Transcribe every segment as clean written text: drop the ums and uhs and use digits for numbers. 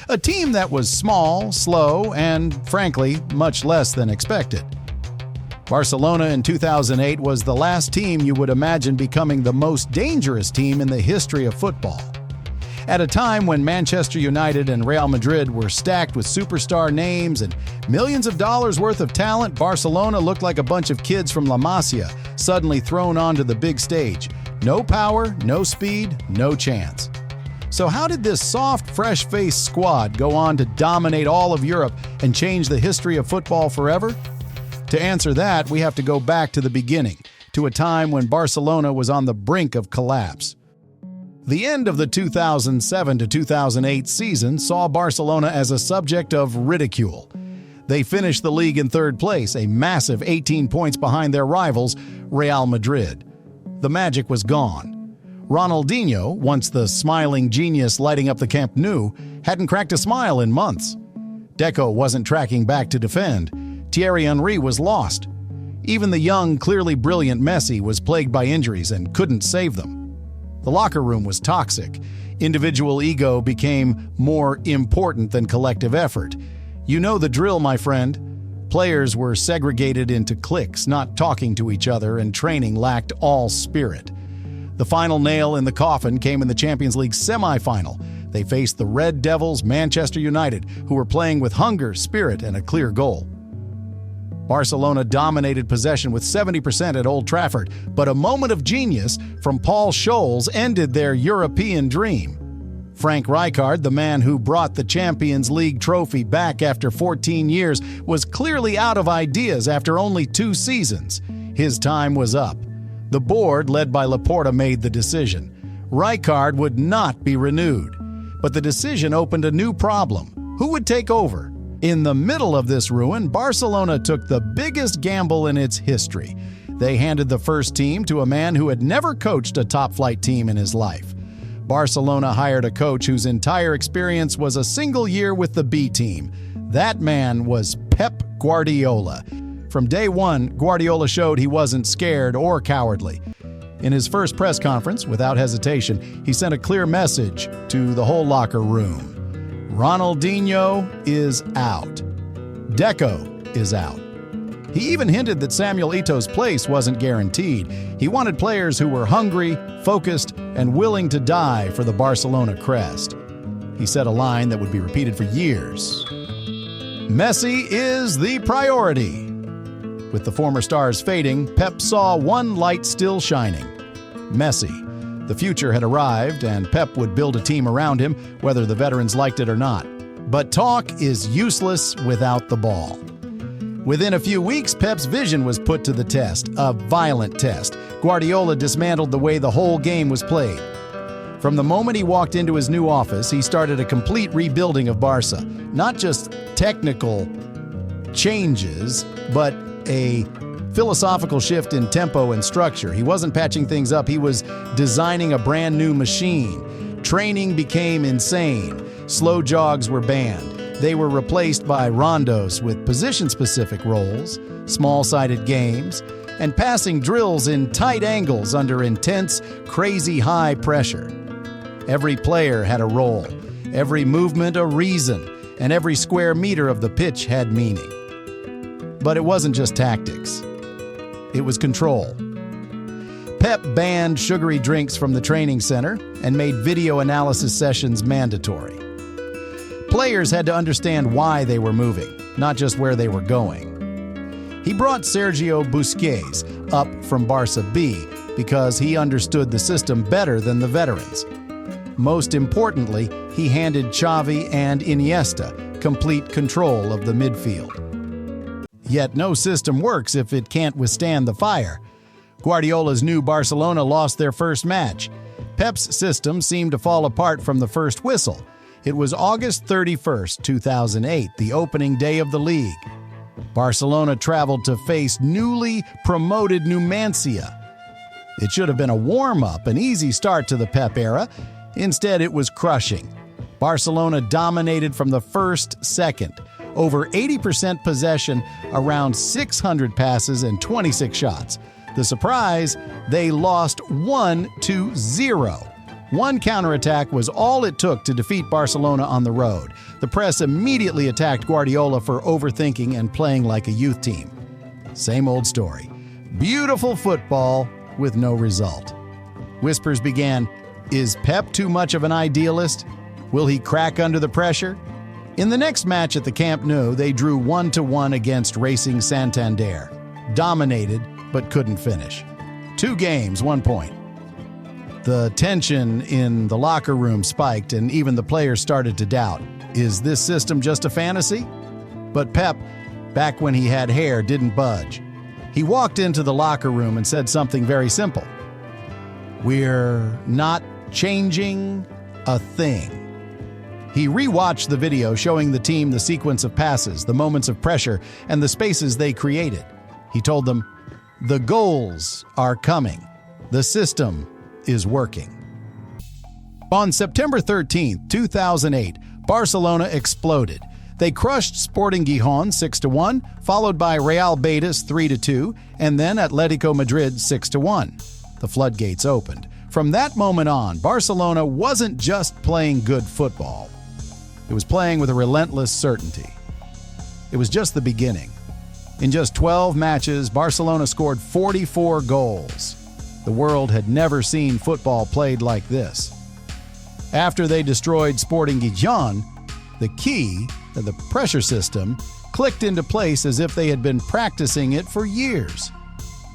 A team that was small, slow, and, frankly, much less than expected. Barcelona in 2008 was the last team you would imagine becoming the most dangerous team in the history of football. At a time when Manchester United and Real Madrid were stacked with superstar names and millions of dollars worth of talent, Barcelona looked like a bunch of kids from La Masia suddenly thrown onto the big stage. No power, no speed, no chance. So how did this soft, fresh-faced squad go on to dominate all of Europe and change the history of football forever? To answer that, we have to go back to the beginning, to a time when Barcelona was on the brink of collapse. The end of the 2007 to 2008 season saw Barcelona as a subject of ridicule. They finished the league in third place, a massive 18 points behind their rivals, Real Madrid. The magic was gone. Ronaldinho, once the smiling genius lighting up the Camp Nou, hadn't cracked a smile in months. Deco wasn't tracking back to defend. Thierry Henry was lost. Even the young, clearly brilliant Messi was plagued by injuries and couldn't save them. The locker room was toxic. Individual ego became more important than collective effort. You know the drill, my friend. Players were segregated into cliques, not talking to each other, and training lacked all spirit. The final nail in the coffin came in the Champions League semi-final. They faced the Red Devils Manchester United, who were playing with hunger, spirit, and a clear goal. Barcelona dominated possession with 70% at Old Trafford, but a moment of genius from Paul Scholes ended their European dream. Frank Rijkaard, the man who brought the Champions League trophy back after 14 years, was clearly out of ideas after only 2 seasons. His time was up. The board, led by Laporta, made the decision. Rijkaard would not be renewed. But the decision opened a new problem. Who would take over? In the middle of this ruin, Barcelona took the biggest gamble in its history. They handed the first team to a man who had never coached a top-flight team in his life. Barcelona hired a coach whose entire experience was a single year with the B team. That man was Pep Guardiola. From day one, Guardiola showed he wasn't scared or cowardly. In his first press conference, without hesitation, he sent a clear message to the whole locker room. Ronaldinho is out. Deco is out. He even hinted that Samuel Eto'o's place wasn't guaranteed. He wanted players who were hungry, focused, and willing to die for the Barcelona crest. He said a line that would be repeated for years. Messi is the priority. With the former stars fading, Pep saw one light still shining: Messi. The future had arrived, and Pep would build a team around him, whether the veterans liked it or not. But talk is useless without the ball. Within a few weeks, Pep's vision was put to the test, a violent test. Guardiola dismantled the way the whole game was played. From the moment he walked into his new office, he started a complete rebuilding of Barca. Not just technical changes, but a philosophical shift in tempo and structure. He wasn't patching things up, he was designing a brand new machine. Training became insane. Slow jogs were banned. They were replaced by rondos with position-specific roles, small-sided games, and passing drills in tight angles under intense, crazy high pressure. Every player had a role, every movement a reason, and every square meter of the pitch had meaning. But it wasn't just tactics. It was control. Pep banned sugary drinks from the training center and made video analysis sessions mandatory. Players had to understand why they were moving, not just where they were going. He brought Sergio Busquets up from Barca B because he understood the system better than the veterans. Most importantly, he handed Xavi and Iniesta complete control of the midfield. Yet no system works if it can't withstand the fire. Guardiola's new Barcelona lost their first match. Pep's system seemed to fall apart from the first whistle. It was August 31st, 2008, the opening day of the league. Barcelona traveled to face newly promoted Numancia. It should have been a warm-up, an easy start to the Pep era. Instead, it was crushing. Barcelona dominated from the first second. Over 80% possession, around 600 passes, and 26 shots. The surprise, they lost 1-0. One counterattack was all it took to defeat Barcelona on the road. the press immediately attacked Guardiola for overthinking and playing like a youth team. Same old story. Beautiful football with no result. Whispers began, is Pep too much of an idealist? Will he crack under the pressure? In the next match at the Camp Nou, they drew 1-1 against Racing Santander. Dominated, but couldn't finish. 2 games, 1 point. The tension in the locker room spiked, and even the players started to doubt, is this system just a fantasy? But Pep, back when he had hair, didn't budge. He walked into the locker room and said something very simple. We're not changing a thing. He rewatched the video showing the team the sequence of passes, the moments of pressure, and the spaces they created. He told them, the goals are coming. The system is working. On September 13, 2008, Barcelona exploded. They crushed Sporting Gijón 6-1, followed by Real Betis 3-2, and then Atletico Madrid 6-1. The floodgates opened. From that moment on, Barcelona wasn't just playing good football. It was playing with a relentless certainty. It was just the beginning. In just 12 matches, Barcelona scored 44 goals. The world had never seen football played like this. After they destroyed Sporting Gijón, the key, the pressure system, clicked into place as if they had been practicing it for years.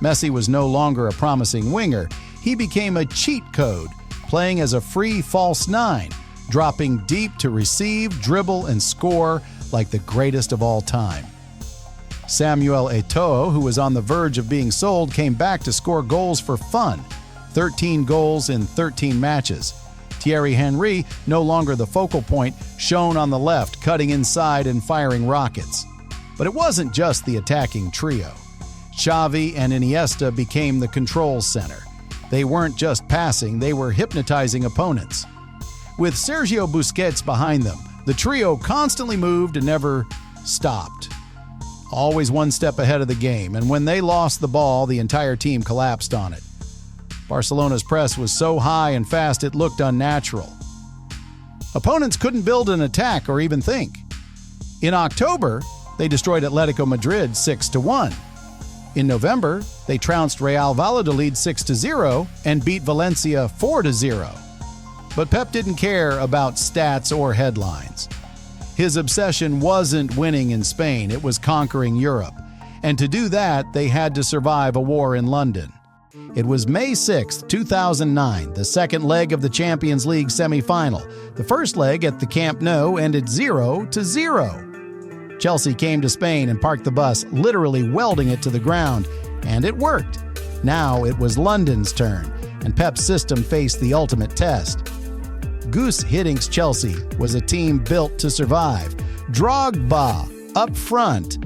Messi was no longer a promising winger. He became a cheat code, playing as a free false nine, dropping deep to receive, dribble, and score like the greatest of all time. Samuel Eto'o, who was on the verge of being sold, came back to score goals for fun. 13 goals in 13 matches. Thierry Henry, no longer the focal point, shone on the left, cutting inside and firing rockets. But it wasn't just the attacking trio. Xavi and Iniesta became the control center. They weren't just passing, they were hypnotizing opponents. With Sergio Busquets behind them, the trio constantly moved and never stopped. Always one step ahead of the game, and when they lost the ball, the entire team collapsed on it. Barcelona's press was so high and fast it looked unnatural. Opponents couldn't build an attack or even think. In October, they destroyed Atletico Madrid 6-1. In November, they trounced Real Valladolid 6-0 and beat Valencia 4-0. But Pep didn't care about stats or headlines. His obsession wasn't winning in Spain, it was conquering Europe. And to do that, they had to survive a war in London. It was May 6, 2009, the second leg of the Champions League semifinal. The first leg at the Camp Nou ended 0-0. Chelsea came to Spain and parked the bus, literally welding it to the ground. And it worked. Now it was London's turn, and Pep's system faced the ultimate test. Guus Hiddink's Chelsea was a team built to survive. Drogba up front.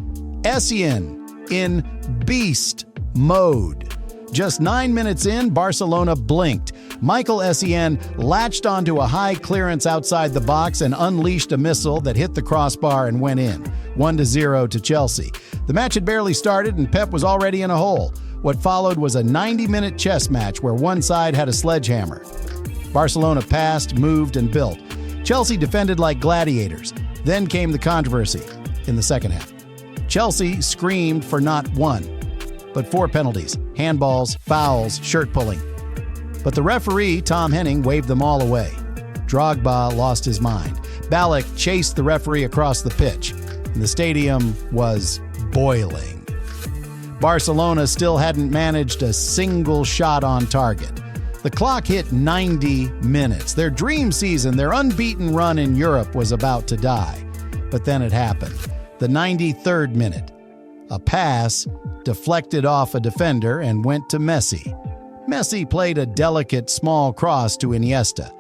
Essien in beast mode. Just 9 minutes in, Barcelona blinked. Michael Essien latched onto a high clearance outside the box and unleashed a missile that hit the crossbar and went in. 1-0 to Chelsea. The match had barely started and Pep was already in a hole. What followed was a 90-minute chess match where one side had a sledgehammer. Barcelona passed, moved, and built. Chelsea defended like gladiators. Then came the controversy in the second half. Chelsea screamed for not one, but 4 penalties, handballs, fouls, shirt-pulling. But the referee, Tom Henning, waved them all away. Drogba lost his mind. Ballack chased the referee across the pitch, and the stadium was boiling. Barcelona still hadn't managed a single shot on target. The clock hit 90 minutes. Their dream season, their unbeaten run in Europe was about to die. But then it happened. The 93rd minute. A pass deflected off a defender and went to Messi. Messi played a delicate small cross to Iniesta.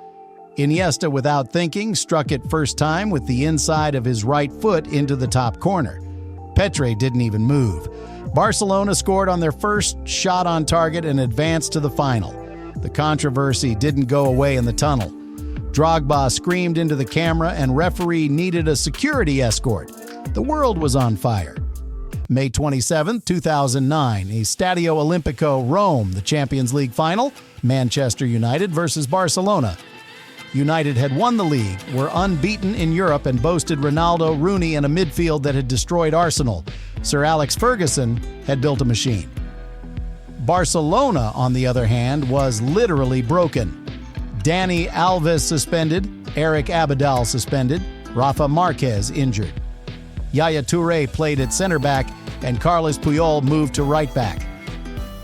Iniesta, without thinking, struck it first time with the inside of his right foot into the top corner. Petre didn't even move. Barcelona scored on their first shot on target and advanced to the final. The controversy didn't go away in the tunnel. Drogba screamed into the camera and referee needed a security escort. The world was on fire. May 27, 2009, Stadio Olimpico, Rome, the Champions League final, Manchester United versus Barcelona. United had won the league, were unbeaten in Europe, and boasted Ronaldo, Rooney, and a midfield that had destroyed Arsenal. Sir Alex Ferguson had built a machine. Barcelona, on the other hand, was literally broken. Dani Alves suspended, Eric Abidal suspended, Rafa Marquez injured. Yaya Touré played at center back, and Carles Puyol moved to right back.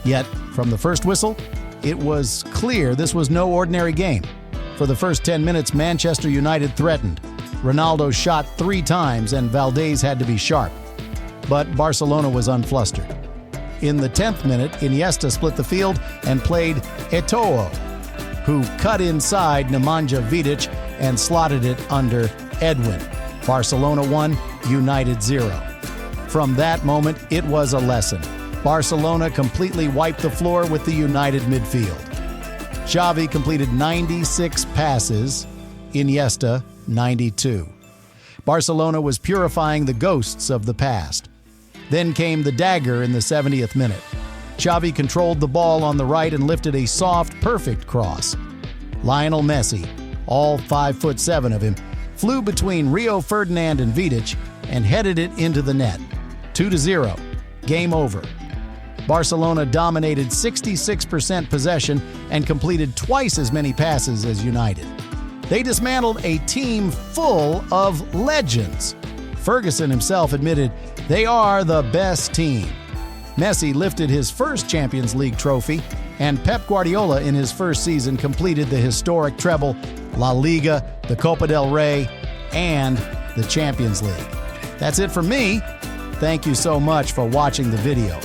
Yet, from the first whistle, it was clear this was no ordinary game. For the first 10 minutes, Manchester United threatened. Ronaldo shot 3 times, and Valdés had to be sharp. But Barcelona was unflustered. In the 10th minute, Iniesta split the field and played Eto'o, who cut inside Nemanja Vidic and slotted it under Edwin. Barcelona 1, United 0. From that moment, it was a lesson. Barcelona completely wiped the floor with the United midfield. Xavi completed 96 passes, Iniesta 92. Barcelona was purifying the ghosts of the past. Then came the dagger in the 70th minute. Xavi controlled the ball on the right and lifted a soft, perfect cross. Lionel Messi, all 5'7" of him, flew between Rio Ferdinand and Vidic and headed it into the net. 2-0. Game over. Barcelona dominated 66% possession and completed twice as many passes as United. They dismantled a team full of legends. Ferguson himself admitted they are the best team. Messi lifted his first Champions League trophy, and Pep Guardiola in his first season completed the historic treble, La Liga, the Copa del Rey, and the Champions League. That's it for me. Thank you so much for watching the video.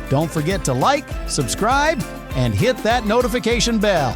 Don't forget to like, subscribe, and hit that notification bell.